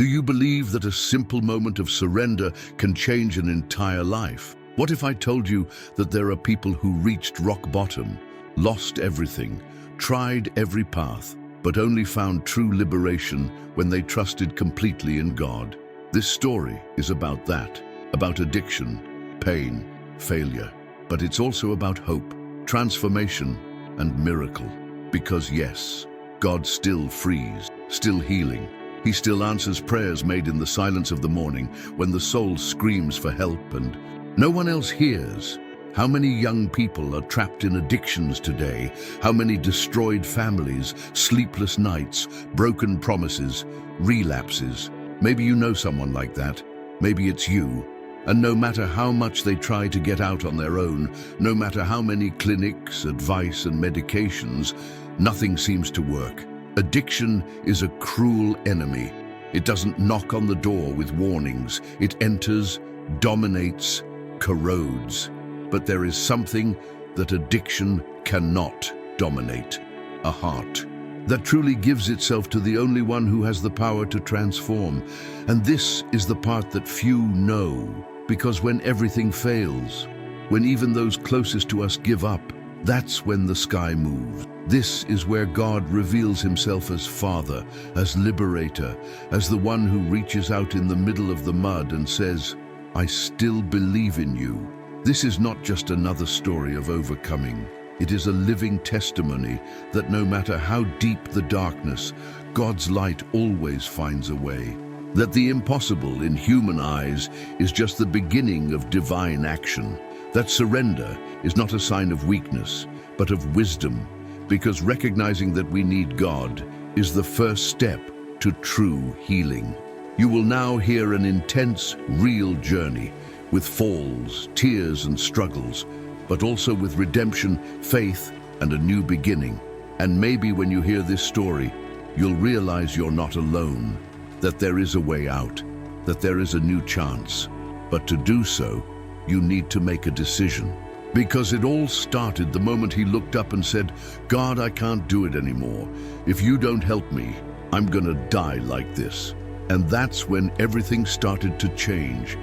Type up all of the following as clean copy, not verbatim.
Do you believe that a simple moment of surrender can change an entire life? What if I told you that there are people who reached rock bottom, lost everything, tried every path, but only found true liberation when they trusted completely in God? This story is about that, about addiction, pain, failure. But it's also about hope, transformation, and miracle. Because yes, God still frees, still healing. He still answers prayers made in the silence of the morning when the soul screams for help and no one else hears. How many young people are trapped in addictions today? How many destroyed families, sleepless nights, broken promises, relapses? Maybe you know someone like that. Maybe it's you. And no matter how much they try to get out on their own, no matter how many clinics, advice and medications, nothing seems to work. Addiction is a cruel enemy. It doesn't knock on the door with warnings. It enters, dominates, corrodes. But there is something that addiction cannot dominate: a heart that truly gives itself to the only one who has the power to transform. And this is the part that few know, because when everything fails, when even those closest to us give up, that's when the sky moves. This is where God reveals himself as Father, as Liberator, as the one who reaches out in the middle of the mud and says, "I still believe in you." This is not just another story of overcoming. It is a living testimony that no matter how deep the darkness, God's light always finds a way. That the impossible in human eyes is just the beginning of divine action. That surrender is not a sign of weakness, but of wisdom, because recognizing that we need God is the first step to true healing. You will now hear an intense, real journey with falls, tears and struggles, but also with redemption, faith, and a new beginning. And maybe when you hear this story, you'll realize you're not alone, that there is a way out, that there is a new chance. But to do so, you need to make a decision. Because it all started the moment he looked up and said, "God, I can't do it anymore. If you don't help me, I'm gonna die like this." And that's when everything started to change.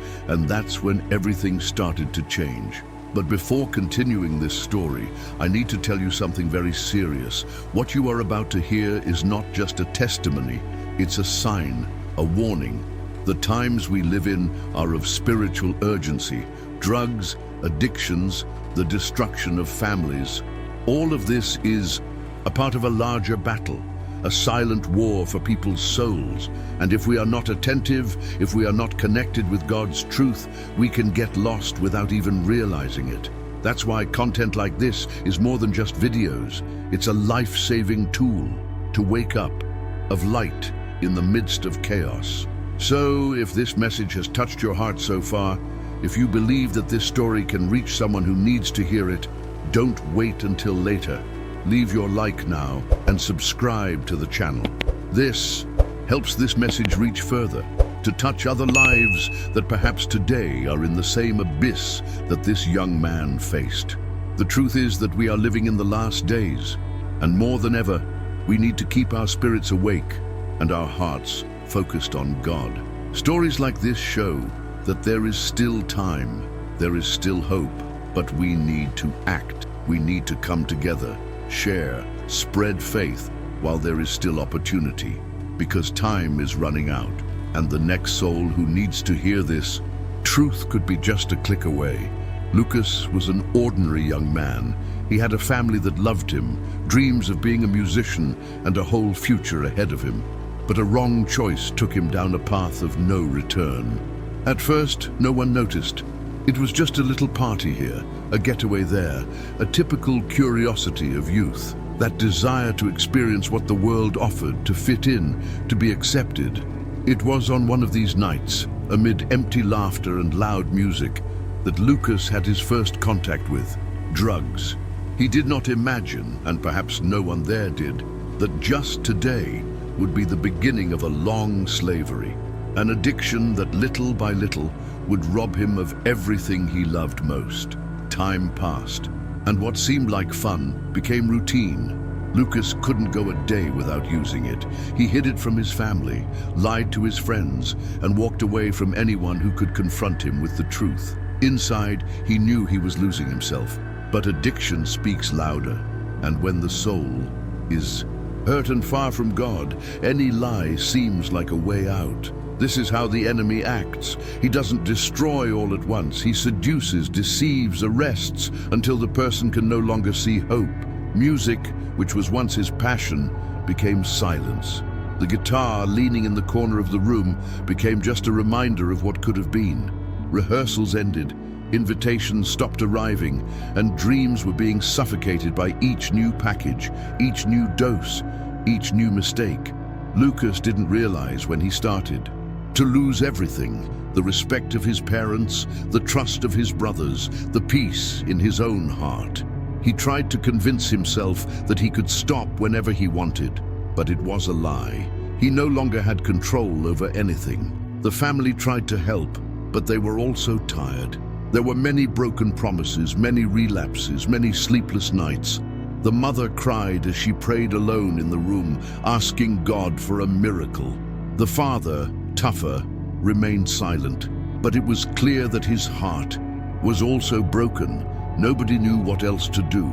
But before continuing this story, I need to tell you something very serious. What you are about to hear is not just a testimony, it's a sign, a warning. The times we live in are of spiritual urgency. Drugs, addictions, the destruction of families. All of this is a part of a larger battle, a silent war for people's souls. And if we are not attentive, if we are not connected with God's truth, we can get lost without even realizing it. That's why content like this is more than just videos. It's a life-saving tool to wake up, of light in the midst of chaos. So, if this message has touched your heart so far, if you believe that this story can reach someone who needs to hear it, don't wait until later. Leave your like now and subscribe to the channel. This helps this message reach further, to touch other lives that perhaps today are in the same abyss that this young man faced. The truth is that we are living in the last days, and more than ever, we need to keep our spirits awake and our hearts focused on God. Stories like this show that there is still time, there is still hope, but we need to act. We need to come together, share, spread faith while there is still opportunity, because time is running out, and the next soul who needs to hear this truth could be just a click away. Lucas was an ordinary young man. He had a family that loved him, dreams of being a musician, and a whole future ahead of him. But a wrong choice took him down a path of no return. At first, no one noticed. It was just a little party here, a getaway there, a typical curiosity of youth, that desire to experience what the world offered, to fit in, to be accepted. It was on one of these nights, amid empty laughter and loud music, that Lucas had his first contact with drugs. He did not imagine, and perhaps no one there did, that just today would be the beginning of a long slavery, an addiction that little by little would rob him of everything he loved most. Time passed, and what seemed like fun became routine. Lucas couldn't go a day without using it. He hid it from his family, lied to his friends, and walked away from anyone who could confront him with the truth. Inside, he knew he was losing himself. But addiction speaks louder, and when the soul is hurt and far from God, any lie seems like a way out. This is how the enemy acts. He doesn't destroy all at once. He seduces, deceives, arrests, until the person can no longer see hope. Music, which was once his passion, became silence. The guitar, leaning in the corner of the room, became just a reminder of what could have been. Rehearsals ended, invitations stopped arriving, and dreams were being suffocated by each new package, each new dose, each new mistake. Lucas didn't realize when he started. To lose everything, the respect of his parents, the trust of his brothers, the peace in his own heart. He tried to convince himself that he could stop whenever he wanted, but it was a lie. He no longer had control over anything. The family tried to help, but they were also tired. There were many broken promises, many relapses, many sleepless nights. The mother cried as she prayed alone in the room, asking God for a miracle. The father, tougher, remained silent, but it was clear that his heart was also broken. Nobody knew what else to do,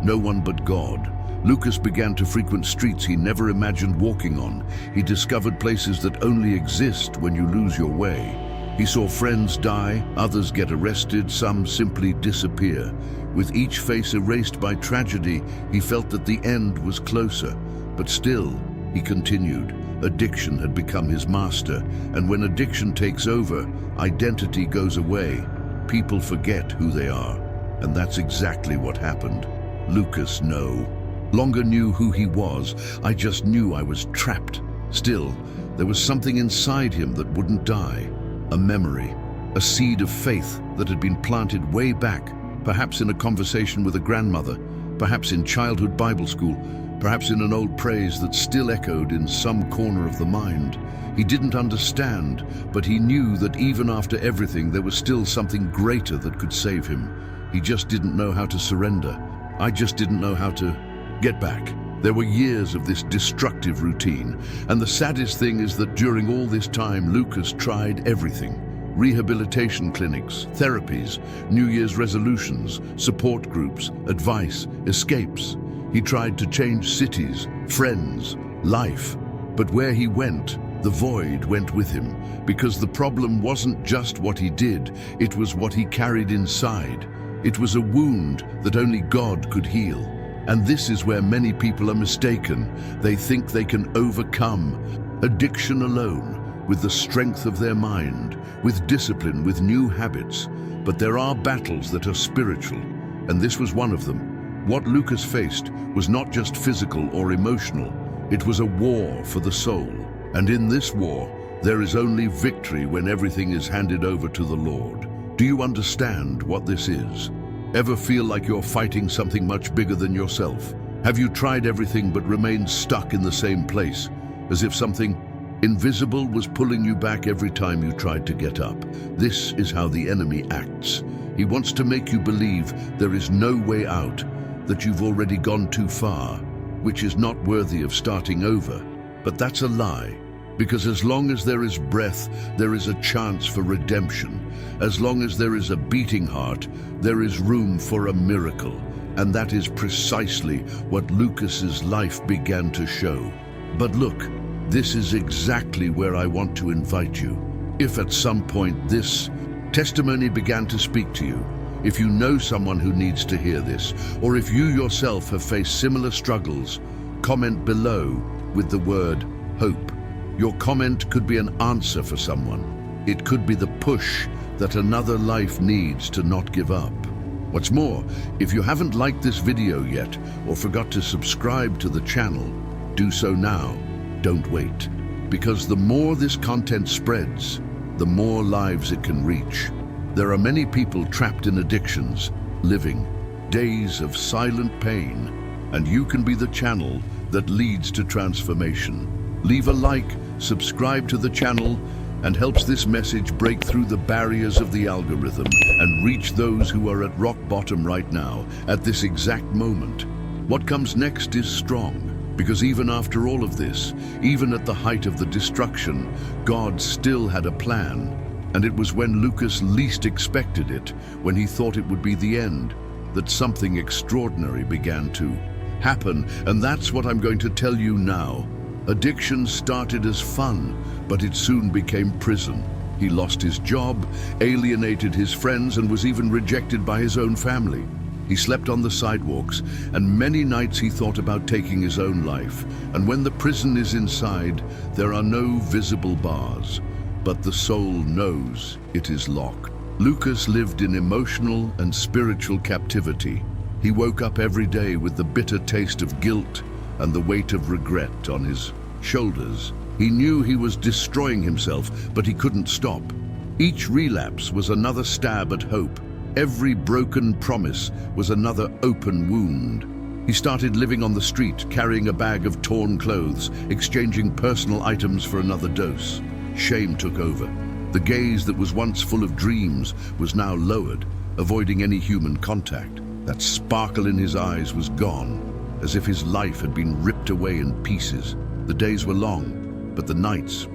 no one but God. Lucas began to frequent streets he never imagined walking on. He discovered places that only exist when you lose your way. He saw friends die, others get arrested, some simply disappear. With each face erased by tragedy, he felt that the end was closer. But still, he continued. Addiction had become his master, and when addiction takes over, identity goes away. People forget who they are. And that's exactly what happened. Lucas no longer knew who he was. I just knew I was trapped. Still, there was something inside him that wouldn't die. A memory, a seed of faith that had been planted way back, perhaps in a conversation with a grandmother, perhaps in childhood Bible school, perhaps in an old praise that still echoed in some corner of the mind. He didn't understand, but he knew that even after everything, there was still something greater that could save him. He just didn't know how to surrender. I just didn't know how to get back. There were years of this destructive routine, and the saddest thing is that during all this time, Lucas tried everything. Rehabilitation clinics, therapies, New Year's resolutions, support groups, advice, escapes. He tried to change cities, friends, life. But where he went, the void went with him, because the problem wasn't just what he did, it was what he carried inside. It was a wound that only God could heal. And this is where many people are mistaken. They think they can overcome addiction alone, with the strength of their mind, with discipline, with new habits. But there are battles that are spiritual, and this was one of them. What Lucas faced was not just physical or emotional, it was a war for the soul. And in this war, there is only victory when everything is handed over to the Lord. Do you understand what this is? Ever feel like you're fighting something much bigger than yourself? Have you tried everything but remained stuck in the same place, as if something invisible was pulling you back every time you tried to get up? This is how the enemy acts. He wants to make you believe there is no way out, that you've already gone too far, which is not worthy of starting over. But that's a lie. Because as long as there is breath, there is a chance for redemption. As long as there is a beating heart, there is room for a miracle. And that is precisely what Lucas's life began to show. But look, this is exactly where I want to invite you. If at some point this testimony began to speak to you, if you know someone who needs to hear this, or if you yourself have faced similar struggles, comment below with the word hope. Your comment could be an answer for someone. It could be the push that another life needs to not give up. What's more, if you haven't liked this video yet or forgot to subscribe to the channel, do so now. Don't wait. Because the more this content spreads, the more lives it can reach. There are many people trapped in addictions, living days of silent pain, and you can be the channel that leads to transformation. Leave a like, subscribe to the channel, and helps this message break through the barriers of the algorithm and reach those who are at rock bottom right now, at this exact moment. What comes next is strong, because even after all of this, even at the height of the destruction, God still had a plan. And it was when Lucas least expected it, when he thought it would be the end, that something extraordinary began to happen. And that's what I'm going to tell you now. Addiction started as fun, but it soon became prison. He lost his job, alienated his friends, and was even rejected by his own family. He slept on the sidewalks, and many nights he thought about taking his own life. And when the prison is inside, there are no visible bars, but the soul knows it is locked. Lucas lived in emotional and spiritual captivity. He woke up every day with the bitter taste of guilt and the weight of regret on his shoulders. He knew he was destroying himself, but he couldn't stop. Each relapse was another stab at hope. Every broken promise was another open wound. He started living on the street, carrying a bag of torn clothes, exchanging personal items for another dose. Shame took over. The gaze that was once full of dreams was now lowered, avoiding any human contact. That sparkle in his eyes was gone, as if his life had been ripped away in pieces. The days were long, but the nights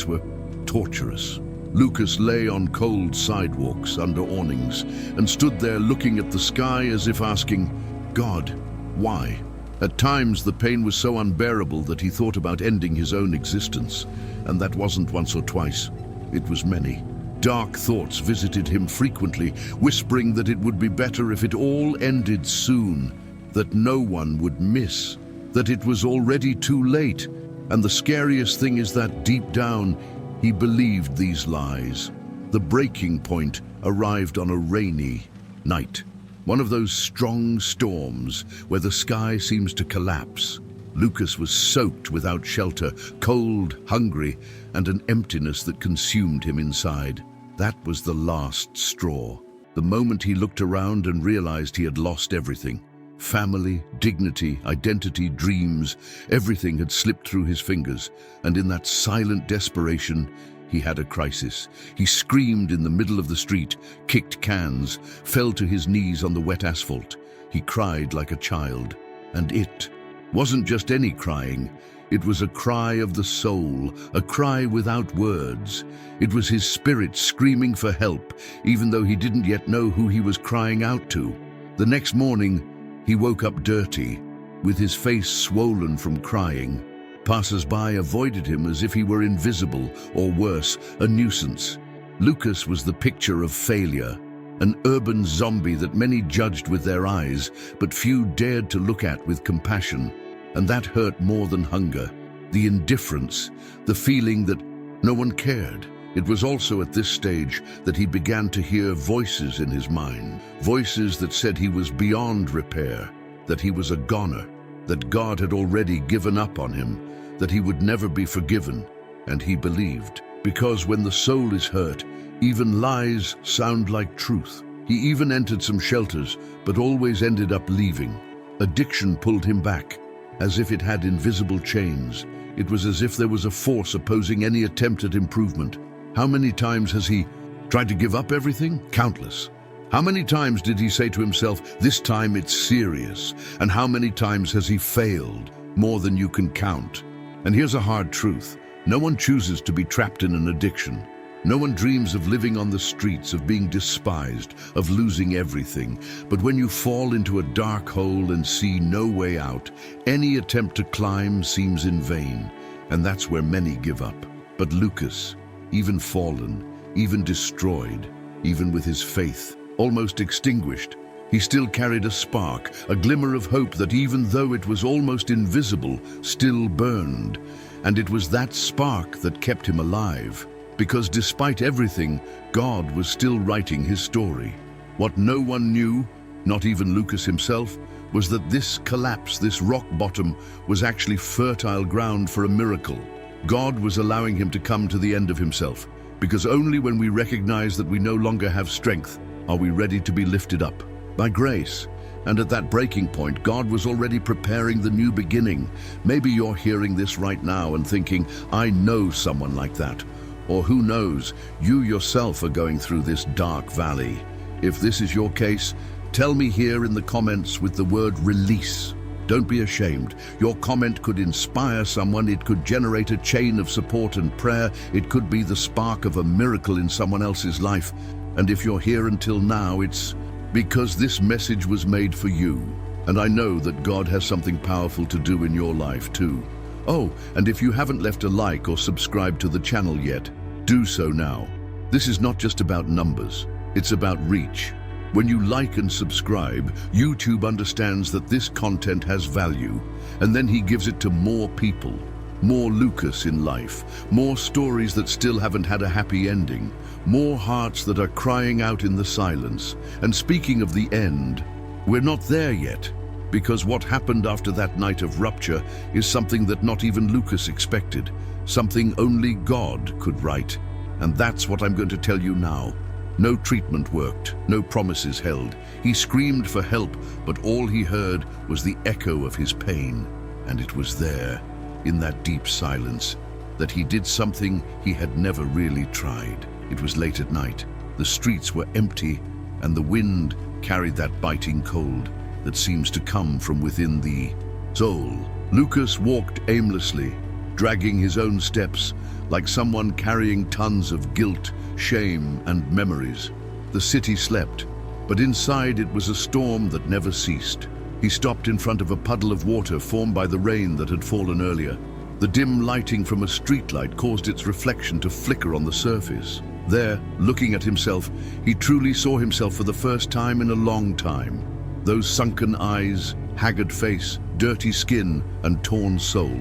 were torturous. Lucas lay on cold sidewalks under awnings and stood there looking at the sky as if asking, God, why? At times the pain was so unbearable that he thought about ending his own existence. And that wasn't once or twice, it was many. Dark thoughts visited him frequently, whispering that it would be better if it all ended soon, that no one would miss, that it was already too late. And the scariest thing is that deep down, he believed these lies. The breaking point arrived on a rainy night. One of those strong storms where the sky seems to collapse. Lucas was soaked without shelter, cold, hungry, and an emptiness that consumed him inside. That was the last straw. The moment he looked around and realized he had lost everything. Family, dignity, identity, dreams, everything had slipped through his fingers, and in that silent desperation, he had a crisis. He screamed in the middle of the street, kicked cans, fell to his knees on the wet asphalt. He cried like a child, and it wasn't just any crying. It was a cry of the soul, a cry without words. It was his spirit screaming for help, even though he didn't yet know who he was crying out to. The next morning, he woke up dirty, with his face swollen from crying. Passers-by avoided him as if he were invisible, or worse, a nuisance. Lucas was the picture of failure, an urban zombie that many judged with their eyes, but few dared to look at with compassion. And that hurt more than hunger. The indifference, the feeling that no one cared. It was also at this stage that he began to hear voices in his mind. Voices that said he was beyond repair, that he was a goner, that God had already given up on him, that he would never be forgiven. And he believed. Because when the soul is hurt, even lies sound like truth. He even entered some shelters, but always ended up leaving. Addiction pulled him back, as if it had invisible chains. It was as if there was a force opposing any attempt at improvement. How many times has he tried to give up everything? Countless. How many times did he say to himself, this time it's serious? And how many times has he failed? More than you can count. And here's a hard truth. No one chooses to be trapped in an addiction. No one dreams of living on the streets, of being despised, of losing everything. But when you fall into a dark hole and see no way out, any attempt to climb seems in vain. And that's where many give up. But Lucas, even fallen, even destroyed, even with his faith almost extinguished, he still carried a spark, a glimmer of hope that even though it was almost invisible, still burned. And it was that spark that kept him alive. Because despite everything, God was still writing his story. What no one knew, not even Lucas himself, was that this collapse, this rock bottom, was actually fertile ground for a miracle. God was allowing him to come to the end of himself, because only when we recognize that we no longer have strength are we ready to be lifted up by grace. And at that breaking point, God was already preparing the new beginning. Maybe you're hearing this right now and thinking, I know someone like that. Or who knows, you yourself are going through this dark valley. If this is your case, Tell me here in the comments with the word release. Don't be ashamed. Your comment could inspire someone. It could generate a chain of support and prayer. It could be the spark of a miracle in someone else's life. And if you're here until now, it's because this message was made for you. And I know that God has something powerful to do in your life too. Oh, and if you haven't left a like or subscribed to the channel yet, do so now. This is not just about numbers, it's about reach. When you like and subscribe, YouTube understands that this content has value, and then he gives it to more people, more Lucas in life, more stories that still haven't had a happy ending, more hearts that are crying out in the silence. And speaking of the end, we're not there yet, because what happened after that night of rupture is something that not even Lucas expected, something only God could write. And that's what I'm going to tell you now. No treatment worked, no promises held. He screamed for help, but all he heard was the echo of his pain. And it was there, in that deep silence, that he did something he had never really tried. It was late at night. The streets were empty, and the wind carried that biting cold that seems to come from within the soul. Lucas walked aimlessly, dragging his own steps, like someone carrying tons of guilt, shame, and memories. The city slept, but inside it was a storm that never ceased. He stopped in front of a puddle of water formed by the rain that had fallen earlier. The dim lighting from a streetlight caused its reflection to flicker on the surface. There, looking at himself, he truly saw himself for the first time in a long time. Those sunken eyes, haggard face, dirty skin, and torn soul.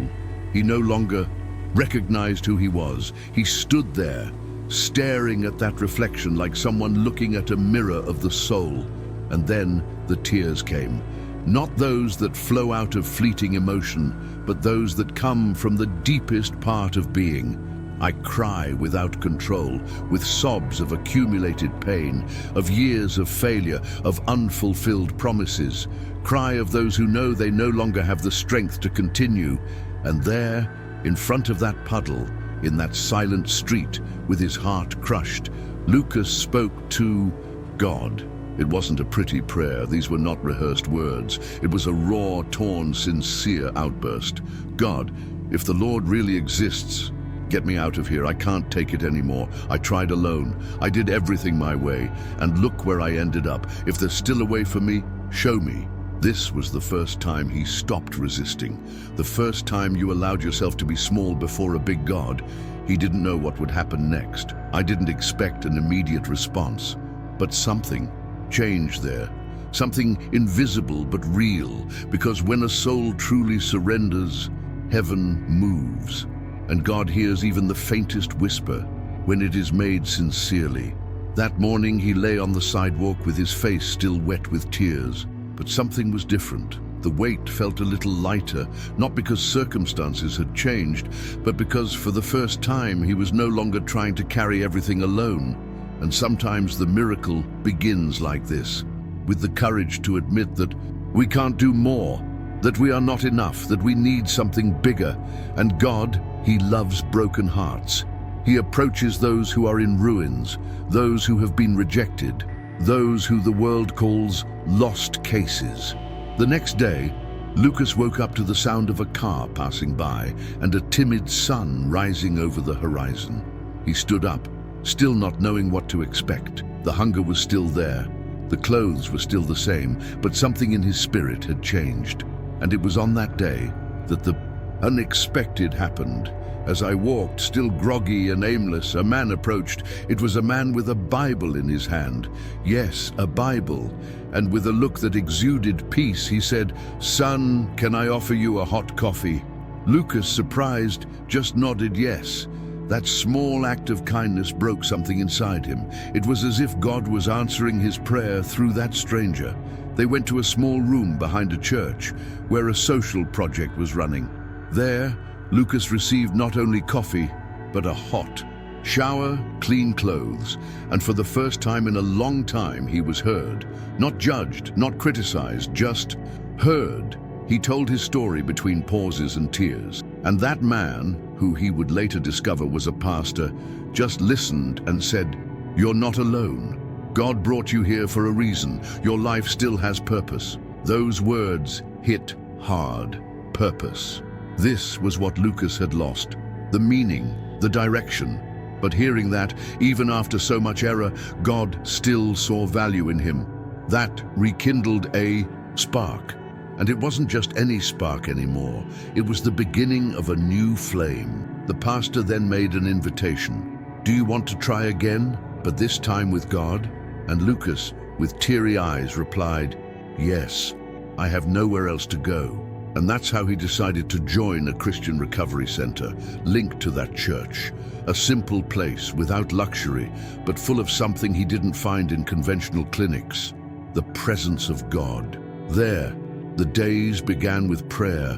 He no longer recognized who he was. He stood there, staring at that reflection like someone looking at a mirror of the soul. And then the tears came. Not those that flow out of fleeting emotion, but those that come from the deepest part of being. I cry without control, with sobs of accumulated pain, of years of failure, of unfulfilled promises. Cry of those who know they no longer have the strength to continue. And there, in front of that puddle, in that silent street, with his heart crushed, Lucas spoke to God. It wasn't a pretty prayer. These were not rehearsed words. It was a raw, torn, sincere outburst. God, if the Lord really exists, get me out of here. I can't take it anymore. I tried alone. I did everything my way, and look where I ended up. If there's still a way for me, show me. This was the first time he stopped resisting. The first time you allowed yourself to be small before a big God. He didn't know what would happen next. I didn't expect an immediate response. But something changed there. Something invisible but real. Because when a soul truly surrenders, heaven moves. And God hears even the faintest whisper when it is made sincerely. That morning he lay on the sidewalk with his face still wet with tears. But something was different. The weight felt a little lighter, not because circumstances had changed, but because for the first time he was no longer trying to carry everything alone. And sometimes the miracle begins like this, with the courage to admit that we can't do more, that we are not enough, that we need something bigger. And God, he loves broken hearts. He approaches those who are in ruins, those who have been rejected, those who the world calls lost cases. The next day, Lucas woke up to the sound of a car passing by and a timid sun rising over the horizon. He stood up, still not knowing what to expect. The hunger was still there. The clothes were still the same, but something in his spirit had changed. And it was on that day that the unexpected happened. As I walked, still groggy and aimless, a man approached. It was a man with a Bible in his hand. Yes, a Bible. And with a look that exuded peace, he said, "Son, can I offer you a hot coffee?" Lucas, surprised, just nodded yes. That small act of kindness broke something inside him. It was as if God was answering his prayer through that stranger. They went to a small room behind a church, where a social project was running. There, Lucas received not only coffee, but a hot shower, clean clothes, and for the first time in a long time he was heard. Not judged, not criticized, just heard. He told his story between pauses and tears. And that man, who he would later discover was a pastor, just listened and said, "You're not alone." God brought you here for a reason. Your life still has purpose. Those words hit hard. Purpose. This was what Lucas had lost. The meaning, the direction. But hearing that, even after so much error, God still saw value in him. That rekindled a spark. And it wasn't just any spark anymore. It was the beginning of a new flame. The pastor then made an invitation. Do you want to try again, but this time with God? And Lucas, with teary eyes, replied, yes, I have nowhere else to go. And that's how he decided to join a Christian recovery center, linked to that church. A simple place, without luxury, but full of something he didn't find in conventional clinics. The presence of God. There, the days began with prayer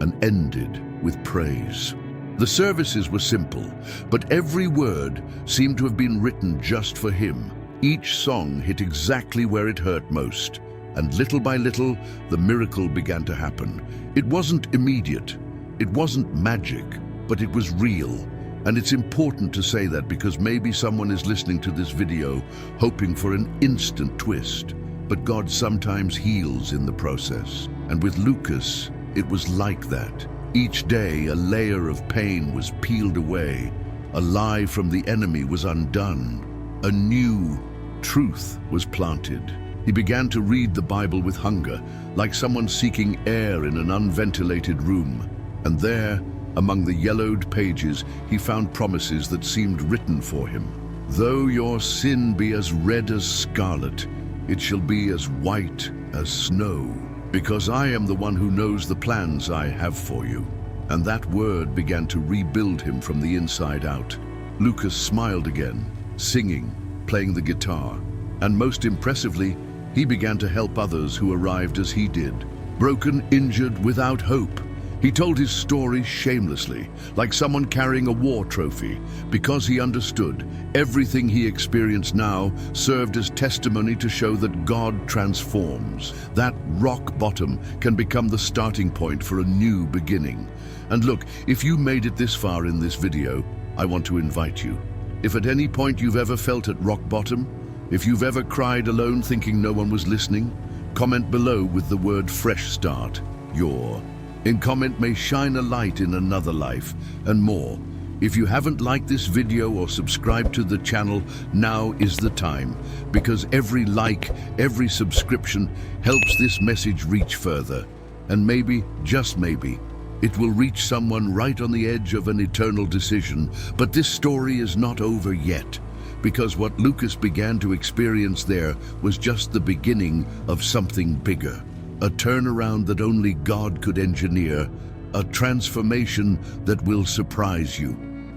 and ended with praise. The services were simple, but every word seemed to have been written just for him. Each song hit exactly where it hurt most. And little by little, the miracle began to happen. It wasn't immediate, it wasn't magic, but it was real. And it's important to say that because maybe someone is listening to this video hoping for an instant twist. But God sometimes heals in the process. And with Lucas, it was like that. Each day, a layer of pain was peeled away. A lie from the enemy was undone. A new truth was planted. He began to read the Bible with hunger, like someone seeking air in an unventilated room. And there, among the yellowed pages, he found promises that seemed written for him. Though your sin be as red as scarlet, it shall be as white as snow, because I am the one who knows the plans I have for you. And that word began to rebuild him from the inside out. Lucas smiled again, singing, playing the guitar, and most impressively, he began to help others who arrived as he did, broken, injured, without hope. He told his story shamelessly, like someone carrying a war trophy, because he understood everything he experienced now served as testimony to show that God transforms. That rock bottom can become the starting point for a new beginning. And look, if you made it this far in this video, I want to invite you. If at any point you've ever felt at rock bottom, if you've ever cried alone thinking no one was listening, comment below with the word fresh start, your. In comment may shine a light in another life, and more. If you haven't liked this video or subscribed to the channel, now is the time, because every like, every subscription helps this message reach further. And maybe, just maybe, it will reach someone right on the edge of an eternal decision. But this story is not over yet, because what Lucas began to experience there was just the beginning of something bigger. A turnaround that only God could engineer, a transformation that will surprise you.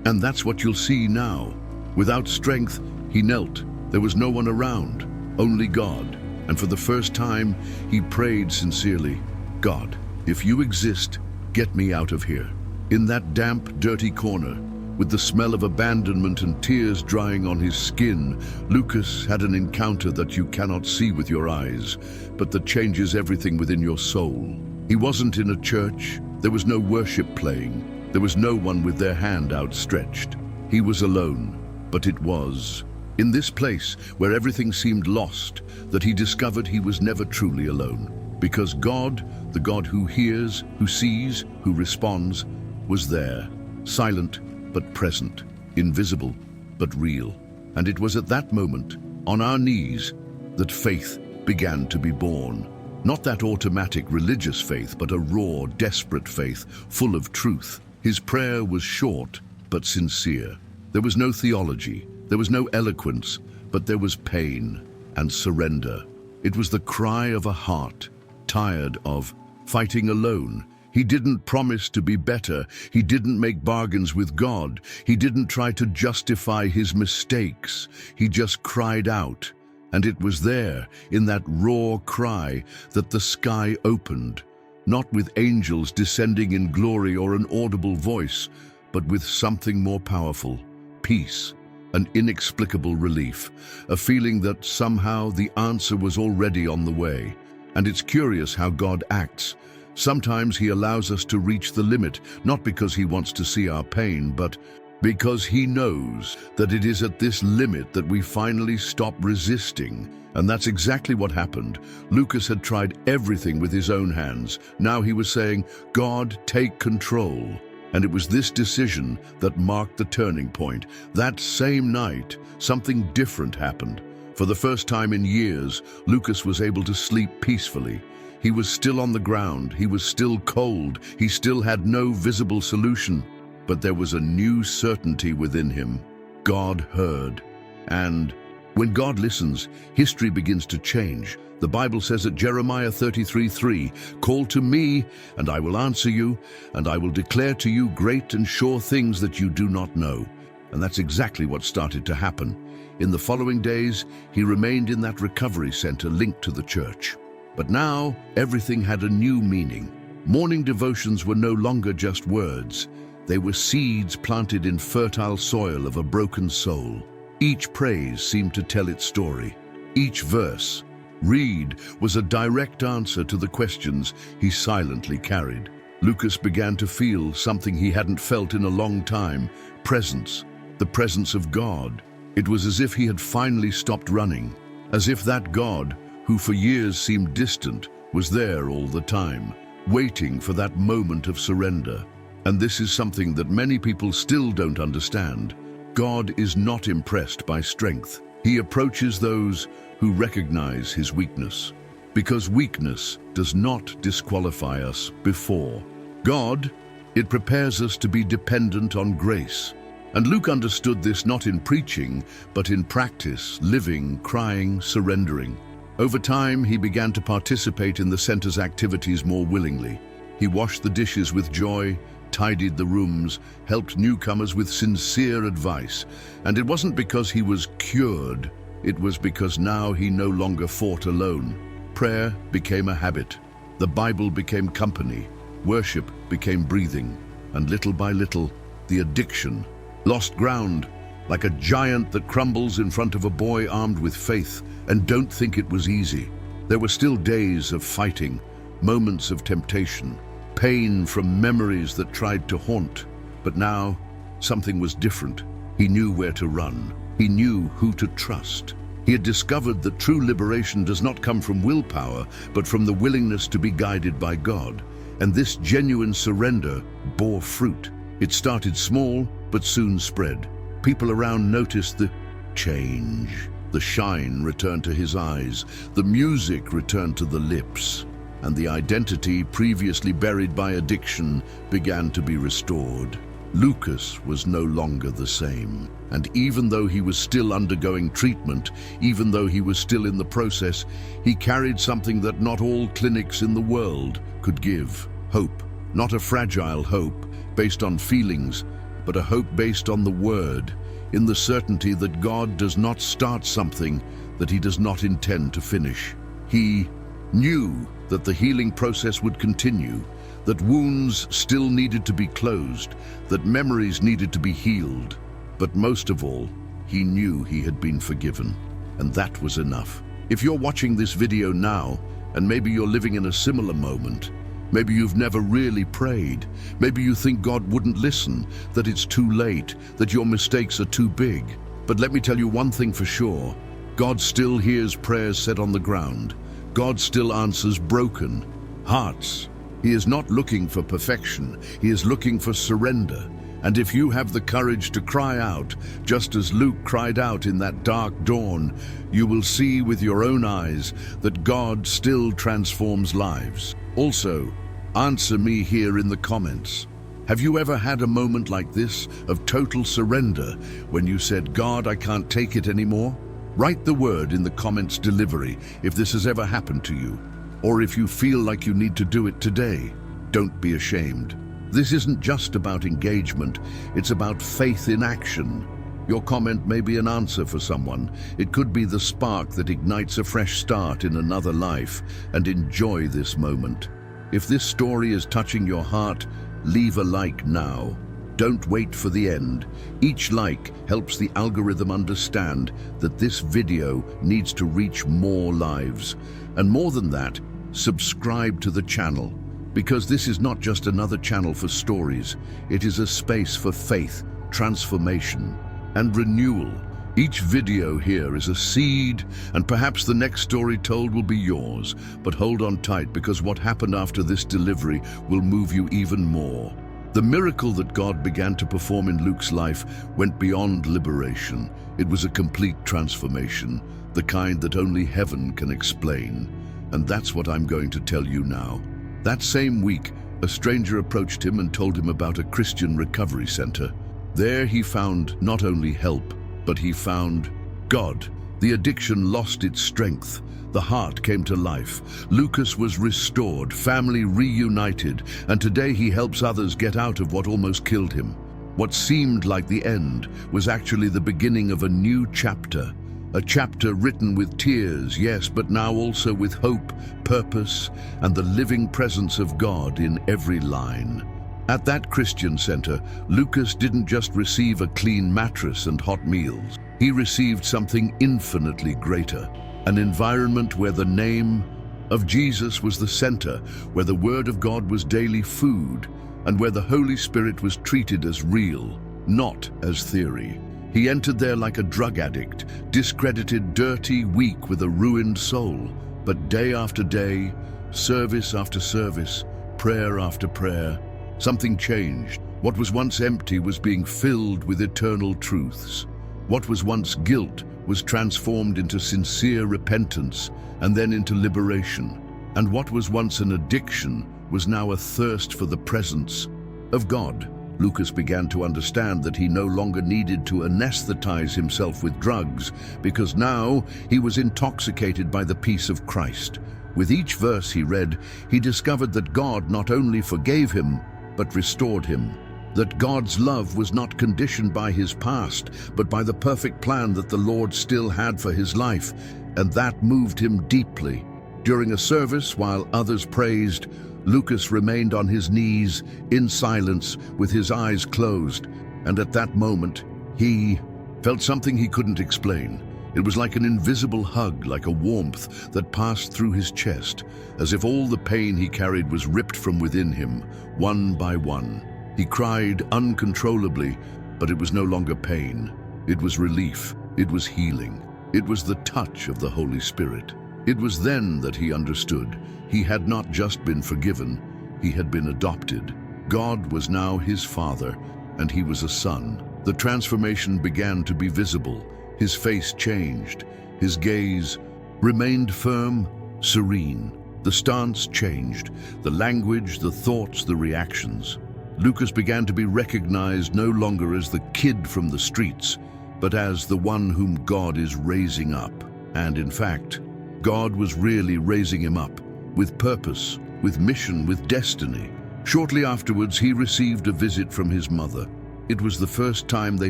And that's what you'll see now. Without strength, he knelt. There was no one around, only God. And for the first time, he prayed sincerely, God, if you exist, get me out of here. In that damp, dirty corner, with the smell of abandonment and tears drying on his skin, Lucas had an encounter that you cannot see with your eyes, but that changes everything within your soul. He wasn't in a church. There was no worship playing. There was no one with their hand outstretched. He was alone, but it was in this place where everything seemed lost that he discovered he was never truly alone. Because God, the God who hears, who sees, who responds, was there, silent but present, invisible but real. And it was at that moment, on our knees, that faith began to be born. Not that automatic religious faith, but a raw, desperate faith, full of truth. His prayer was short but sincere. There was no theology, there was no eloquence, but there was pain and surrender. It was the cry of a heart, tired of fighting alone. He didn't promise to be better. He didn't make bargains with God. He didn't try to justify his mistakes. He just cried out. And it was there, in that raw cry, that the sky opened, not with angels descending in glory or an audible voice, but with something more powerful, peace, an inexplicable relief, a feeling that somehow the answer was already on the way. And it's curious how God acts. Sometimes he allows us to reach the limit, not because he wants to see our pain, but Because he knows that it is at this limit that we finally stop resisting. And that's exactly what happened. Lucas had tried everything with his own hands. Now he was saying, God, take control. And it was this decision that marked the turning point. That same night, something different happened. For the first time in years, Lucas was able to sleep peacefully. He was still on the ground. He was still cold. He still had no visible solution. But there was a new certainty within him. God heard. And when God listens, history begins to change. The Bible says at Jeremiah 33:3, "Call to me, and I will answer you, and I will declare to you great and sure things that you do not know." And that's exactly what started to happen. In the following days, he remained in that recovery center linked to the church. But now, everything had a new meaning. Morning devotions were no longer just words. They were seeds planted in fertile soil of a broken soul. Each praise seemed to tell its story. Each verse, read, was a direct answer to the questions he silently carried. Lucas began to feel something he hadn't felt in a long time, presence, the presence of God. It was as if he had finally stopped running, as if that God, who for years seemed distant, was there all the time, waiting for that moment of surrender. And this is something that many people still don't understand. God is not impressed by strength. He approaches those who recognize his weakness, because weakness does not disqualify us before God. It prepares us to be dependent on grace. And Luke understood this not in preaching, but in practice, living, crying, surrendering. Over time, he began to participate in the center's activities more willingly. He washed the dishes with joy, tidied the rooms, helped newcomers with sincere advice. And it wasn't because he was cured, it was because now he no longer fought alone. Prayer became a habit. The Bible became company. Worship became breathing. And little by little, the addiction lost ground, like a giant that crumbles in front of a boy armed with faith. And don't think it was easy. There were still days of fighting, moments of temptation, pain from memories that tried to haunt. But now, something was different. He knew where to run. He knew who to trust. He had discovered that true liberation does not come from willpower, but from the willingness to be guided by God. And this genuine surrender bore fruit. It started small, but soon spread. People around noticed the change. The shine returned to his eyes. The music returned to the lips. And the identity previously buried by addiction began to be restored. Lucas was no longer the same. And even though he was still undergoing treatment, even though he was still in the process, he carried something that not all clinics in the world could give: hope. Not a fragile hope based on feelings, but a hope based on the Word, in the certainty that God does not start something that he does not intend to finish. He knew that the healing process would continue, that wounds still needed to be closed, that memories needed to be healed. But most of all, he knew he had been forgiven, and that was enough. If you're watching this video now, and maybe you're living in a similar moment, maybe you've never really prayed, maybe you think God wouldn't listen, that it's too late, that your mistakes are too big. But let me tell you one thing for sure: God still hears prayers said on the ground. God still answers broken hearts. He is not looking for perfection. He is looking for surrender. And if you have the courage to cry out, just as Luke cried out in that dark dawn, you will see with your own eyes that God still transforms lives. Also, answer me here in the comments. Have you ever had a moment like this of total surrender when you said, God, I can't take it anymore? Write the word in the comments delivery if this has ever happened to you, or if you feel like you need to do it today. Don't be ashamed. This isn't just about engagement, it's about faith in action. Your comment may be an answer for someone. It could be the spark that ignites a fresh start in another life, and enjoy this moment. If this story is touching your heart, leave a like now. Don't wait for the end. Each like helps the algorithm understand that this video needs to reach more lives. And more than that, subscribe to the channel, because this is not just another channel for stories. It is a space for faith, transformation, and renewal. Each video here is a seed, and perhaps the next story told will be yours. But hold on tight, because what happened after this delivery will move you even more. The miracle that God began to perform in Luke's life went beyond liberation. It was a complete transformation, the kind that only heaven can explain. And that's what I'm going to tell you now. That same week, a stranger approached him and told him about a Christian recovery center. There he found not only help, but he found God. The addiction lost its strength. The heart came to life. Lucas was restored, family reunited, and today he helps others get out of what almost killed him. What seemed like the end was actually the beginning of a new chapter. A chapter written with tears, yes, but now also with hope, purpose, and the living presence of God in every line. At that Christian center, Lucas didn't just receive a clean mattress and hot meals. He received something infinitely greater, an environment where the name of Jesus was the center, where the Word of God was daily food, and where the Holy Spirit was treated as real, not as theory. He entered there like a drug addict, discredited, dirty, weak, with a ruined soul. But day after day, service after service, prayer after prayer, something changed. What was once empty was being filled with eternal truths. What was once guilt was transformed into sincere repentance, and then into liberation. And what was once an addiction was now a thirst for the presence of God. Lucas began to understand that he no longer needed to anesthetize himself with drugs, because now he was intoxicated by the peace of Christ. With each verse he read, he discovered that God not only forgave him, but restored him. That God's love was not conditioned by his past, but by the perfect plan that the Lord still had for his life, and that moved him deeply. During a service, while others praised, Lucas remained on his knees in silence with his eyes closed, and at that moment, he felt something he couldn't explain. It was like an invisible hug, like a warmth that passed through his chest, as if all the pain he carried was ripped from within him, one by one. He cried uncontrollably, but it was no longer pain. It was relief. It was healing. It was the touch of the Holy Spirit. It was then that he understood. He had not just been forgiven, he had been adopted. God was now his father, and he was a son. The transformation began to be visible. His face changed. His gaze remained firm, serene. The stance changed. The language, the thoughts, the reactions. Lucas began to be recognized no longer as the kid from the streets, but as the one whom God is raising up. And in fact, God was really raising him up, with purpose, with mission, with destiny. Shortly afterwards, he received a visit from his mother. It was the first time they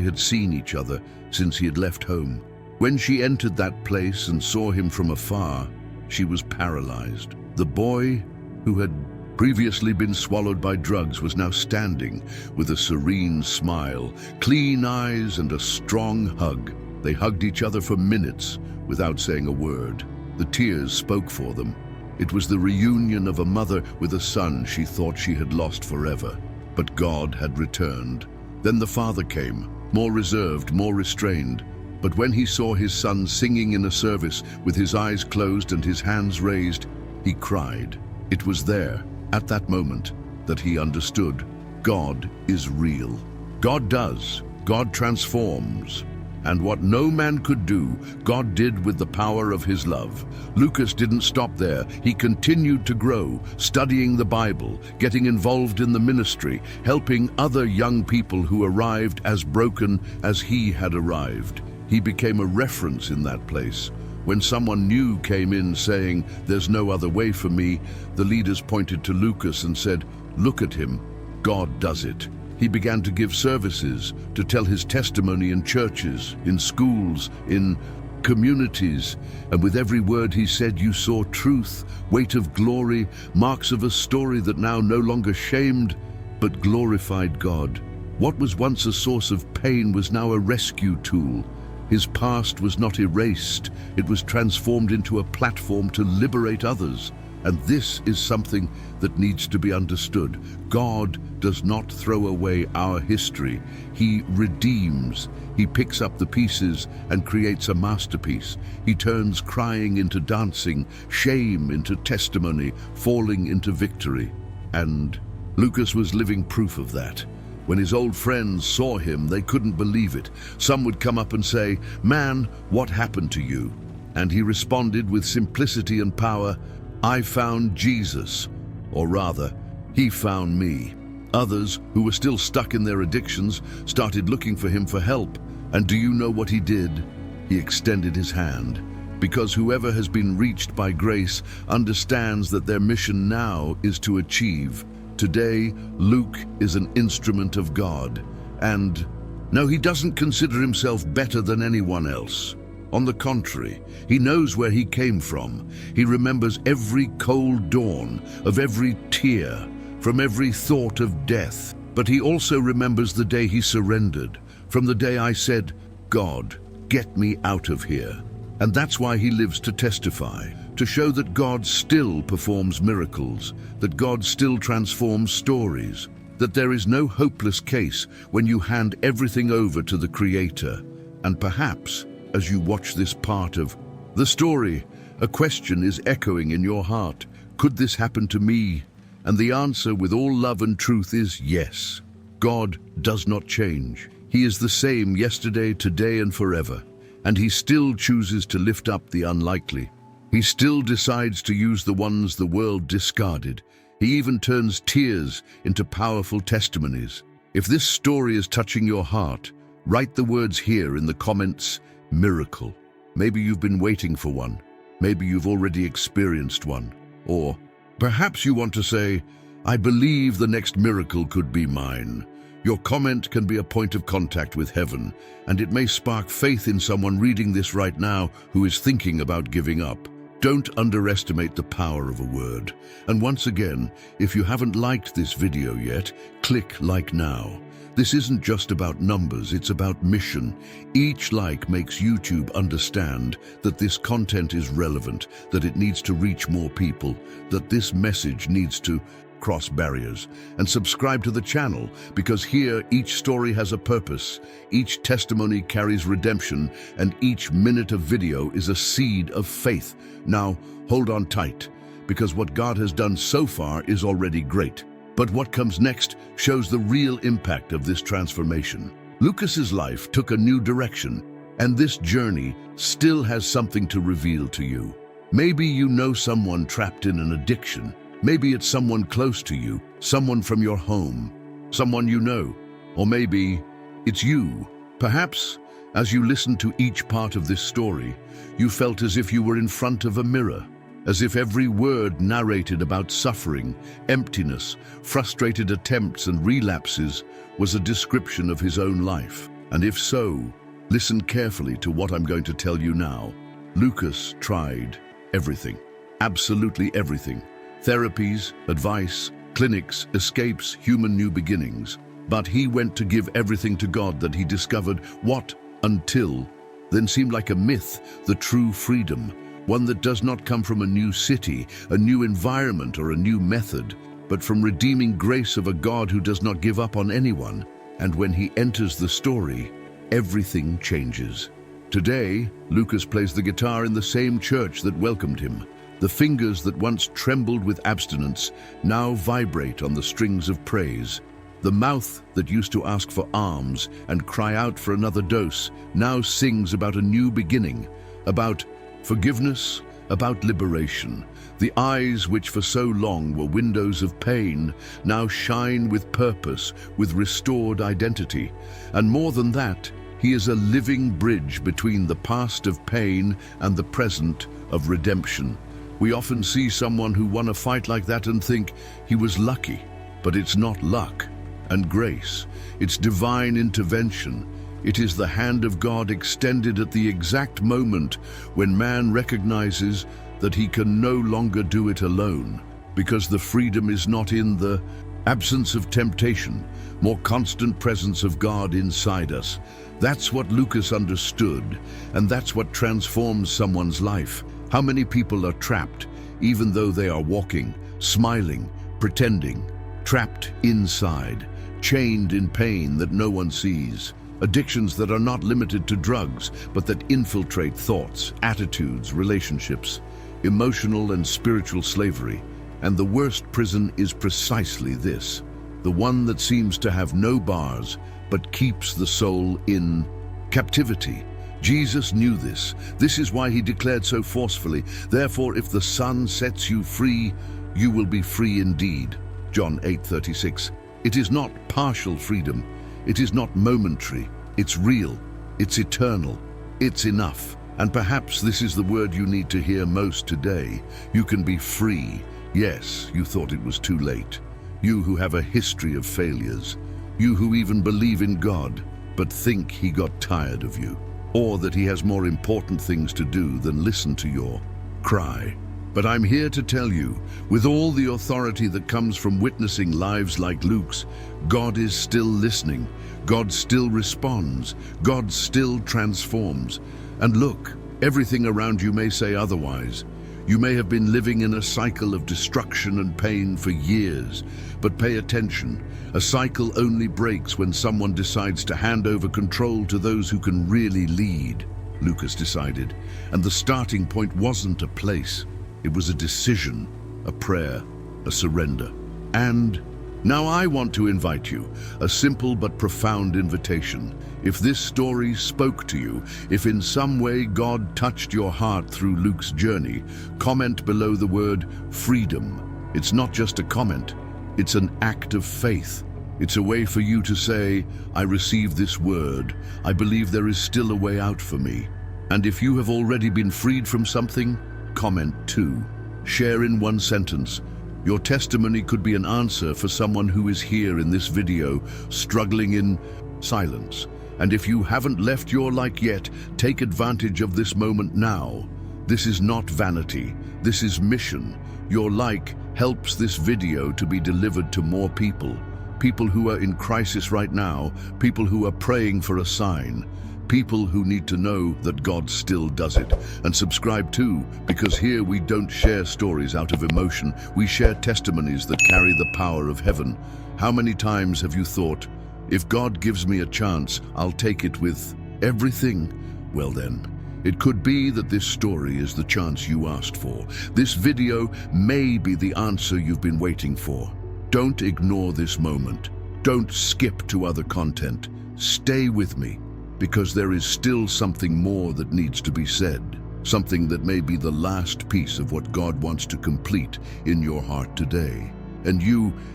had seen each other since he had left home. When she entered that place and saw him from afar, she was paralyzed. The boy, who had previously been swallowed by drugs, was now standing with a serene smile, clean eyes, and a strong hug. They hugged each other for minutes without saying a word. The tears spoke for them. It was the reunion of a mother with a son she thought she had lost forever. But God had returned. Then the father came, more reserved, more restrained. But when he saw his son singing in a service with his eyes closed and his hands raised, he cried. It was there, at that moment, that he understood. God is real. God does. God transforms. And what no man could do, God did with the power of his love. Lucas didn't stop there. He continued to grow, studying the Bible, getting involved in the ministry, helping other young people who arrived as broken as he had arrived. He became a reference in that place. When someone new came in saying, "There's no other way for me," the leaders pointed to Lucas and said, "Look at him. God does it." He began to give services, to tell his testimony in churches, in schools, in communities. And with every word he said, you saw truth, weight of glory, marks of a story that now no longer shamed, but glorified God. What was once a source of pain was now a rescue tool. His past was not erased. It was transformed into a platform to liberate others. And this is something that needs to be understood. God does not throw away our history. He redeems. He picks up the pieces and creates a masterpiece. He turns crying into dancing, shame into testimony, falling into victory. And Lucas was living proof of that. When his old friends saw him, they couldn't believe it. Some would come up and say, "Man, what happened to you?" And he responded with simplicity and power, "I found Jesus," or rather, he found me. Others, who were still stuck in their addictions, started looking for him for help. And do you know what he did? He extended his hand. Because whoever has been reached by grace understands that their mission now is to achieve. Today, Luke is an instrument of God. And no, he doesn't consider himself better than anyone else. On the contrary, he knows where he came from. He remembers every cold dawn, of every tear, from every thought of death. But he also remembers the day he surrendered, from the day I said, "God, get me out of here." And that's why he lives to testify, to show that God still performs miracles, that God still transforms stories, that there is no hopeless case when you hand everything over to the Creator. And perhaps, as you watch this part of the story, a question is echoing in your heart. Could this happen to me? And the answer, with all love and truth, is yes. God does not change. He is the same yesterday, today, and forever. And he still chooses to lift up the unlikely. He still decides to use the ones the world discarded. He even turns tears into powerful testimonies. If this story is touching your heart, write the words here in the comments, "Miracle." Maybe you've been waiting for one. Maybe you've already experienced one. Or perhaps you want to say, "I believe the next miracle could be mine." Your comment can be a point of contact with heaven, and it may spark faith in someone reading this right now who is thinking about giving up. Don't underestimate the power of a word. And once again, if you haven't liked this video yet, click like now. This isn't just about numbers, it's about mission. Each like makes YouTube understand that this content is relevant, that it needs to reach more people, that this message needs to cross barriers. And subscribe to the channel, because here each story has a purpose, each testimony carries redemption, and each minute of video is a seed of faith. Now, hold on tight, because what God has done so far is already great. But what comes next shows the real impact of this transformation. Lucas's life took a new direction, and this journey still has something to reveal to you. Maybe you know someone trapped in an addiction. Maybe it's someone close to you, someone from your home, someone you know, or maybe it's you. Perhaps, as you listened to each part of this story, you felt as if you were in front of a mirror, as if every word narrated about suffering, emptiness, frustrated attempts and relapses was a description of his own life. And if so, listen carefully to what I'm going to tell you now. Lucas tried everything, absolutely everything. Therapies, advice, clinics, escapes, human new beginnings. But he went to give everything to God that he discovered what, until then, seemed like a myth, the true freedom, one that does not come from a new city, a new environment, or a new method, but from redeeming grace of a God who does not give up on anyone. And when he enters the story, everything changes. Today, Lucas plays the guitar in the same church that welcomed him. The fingers that once trembled with abstinence now vibrate on the strings of praise. The mouth that used to ask for alms and cry out for another dose now sings about a new beginning, about forgiveness, about liberation. The eyes which for so long were windows of pain now shine with purpose, with restored identity. And more than that, he is a living bridge between the past of pain and the present of redemption. We often see someone who won a fight like that and think he was lucky, but it's not luck and grace. It's divine intervention. It is the hand of God extended at the exact moment when man recognizes that he can no longer do it alone, because the freedom is not in the absence of temptation, more constant presence of God inside us. That's what Lucas understood, and that's what transforms someone's life. How many people are trapped even though they are walking, smiling, pretending, trapped inside, chained in pain that no one sees. Addictions that are not limited to drugs, but that infiltrate thoughts, attitudes, relationships, emotional and spiritual slavery. And the worst prison is precisely this, the one that seems to have no bars, but keeps the soul in captivity. Jesus knew this. This is why he declared so forcefully, "Therefore, if the Son sets you free, you will be free indeed." John 8:36. It is not partial freedom. It is not momentary. It's real. It's eternal. It's enough. And perhaps this is the word you need to hear most today. You can be free. Yes, you thought it was too late. You who have a history of failures. You who even believe in God, but think he got tired of you, or that he has more important things to do than listen to your cry. But I'm here to tell you, with all the authority that comes from witnessing lives like Luke's, God is still listening. God still responds. God still transforms. And look, everything around you may say otherwise. You may have been living in a cycle of destruction and pain for years, but pay attention. A cycle only breaks when someone decides to hand over control to those who can really lead, Lucas decided. And the starting point wasn't a place. It was a decision, a prayer, a surrender. And now I want to invite you, a simple but profound invitation. If this story spoke to you, if in some way God touched your heart through Luke's journey, comment below the word freedom. It's not just a comment, it's an act of faith. It's a way for you to say, I receive this word. I believe there is still a way out for me. And if you have already been freed from something, comment too. Share in one sentence. Your testimony could be an answer for someone who is here in this video, struggling in silence. And if you haven't left your like yet, take advantage of this moment now. This is not vanity. This is mission. Your like helps this video to be delivered to more people. People who are in crisis right now, people who are praying for a sign, people who need to know that God still does it. And subscribe too, because here we don't share stories out of emotion. We share testimonies that carry the power of heaven. How many times have you thought, if God gives me a chance, I'll take it with everything? Well then, it could be that this story is the chance you asked for. This video may be the answer you've been waiting for. Don't ignore this moment. Don't skip to other content. Stay with me, because there is still something more that needs to be said. Something that may be the last piece of what God wants to complete in your heart today. And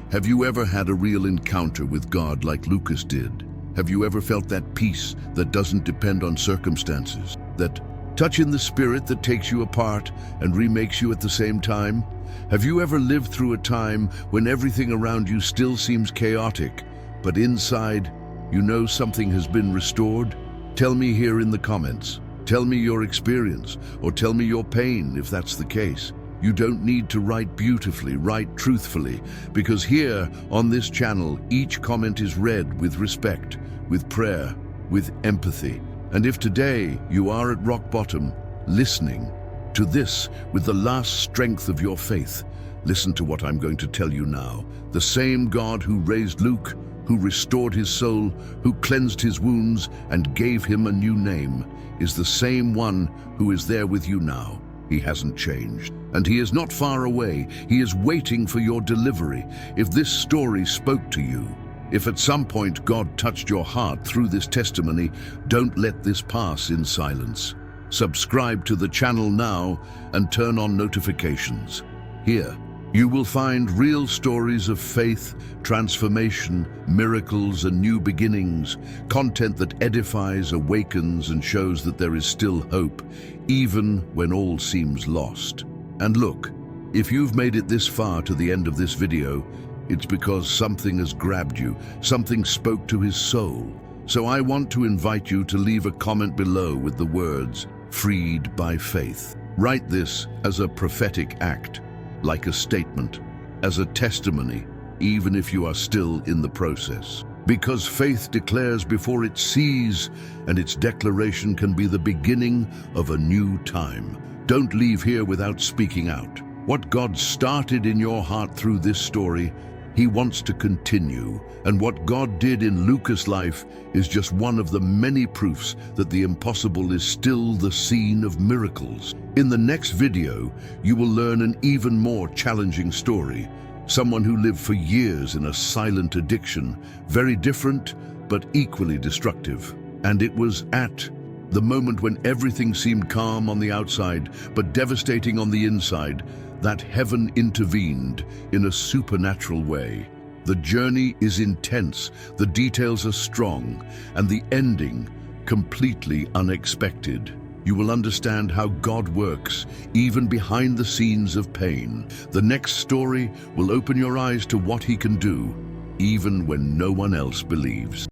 have you ever had a real encounter with God like Lucas did? Have you ever felt that peace that doesn't depend on circumstances? That touch in the spirit that takes you apart and remakes you at the same time? Have you ever lived through a time when everything around you still seems chaotic, but inside, you know something has been restored? Tell me here in the comments. Tell me your experience, or tell me your pain if that's the case. You don't need to write beautifully, write truthfully, because here on this channel, each comment is read with respect, with prayer, with empathy. And if today you are at rock bottom, listening to this with the last strength of your faith, listen to what I'm going to tell you now. The same God who raised Luke, who restored his soul, who cleansed his wounds and gave him a new name, is the same one who is there with you now. He hasn't changed, and he is not far away. He is waiting for your delivery. If this story spoke to you, if at some point God touched your heart through this testimony, don't let this pass in silence. Subscribe to the channel now and turn on notifications. Here, you will find real stories of faith, transformation, miracles, and new beginnings, content that edifies, awakens, and shows that there is still hope, even when all seems lost. And look, if you've made it this far to the end of this video, it's because something has grabbed you, something spoke to his soul. So I want to invite you to leave a comment below with the words, "Freed by faith." Write this as a prophetic act, like a statement, as a testimony, even if you are still in the process. Because faith declares before it sees, and its declaration can be the beginning of a new time. Don't leave here without speaking out. What God started in your heart through this story, He wants to continue. And what God did in Luca's life is just one of the many proofs that the impossible is still the scene of miracles. In the next video, you will learn an even more challenging story. Someone who lived for years in a silent addiction, very different but equally destructive. And it was at the moment when everything seemed calm on the outside but devastating on the inside that heaven intervened in a supernatural way. The journey is intense, the details are strong, and the ending completely unexpected. You will understand how God works, even behind the scenes of pain. The next story will open your eyes to what He can do, even when no one else believes.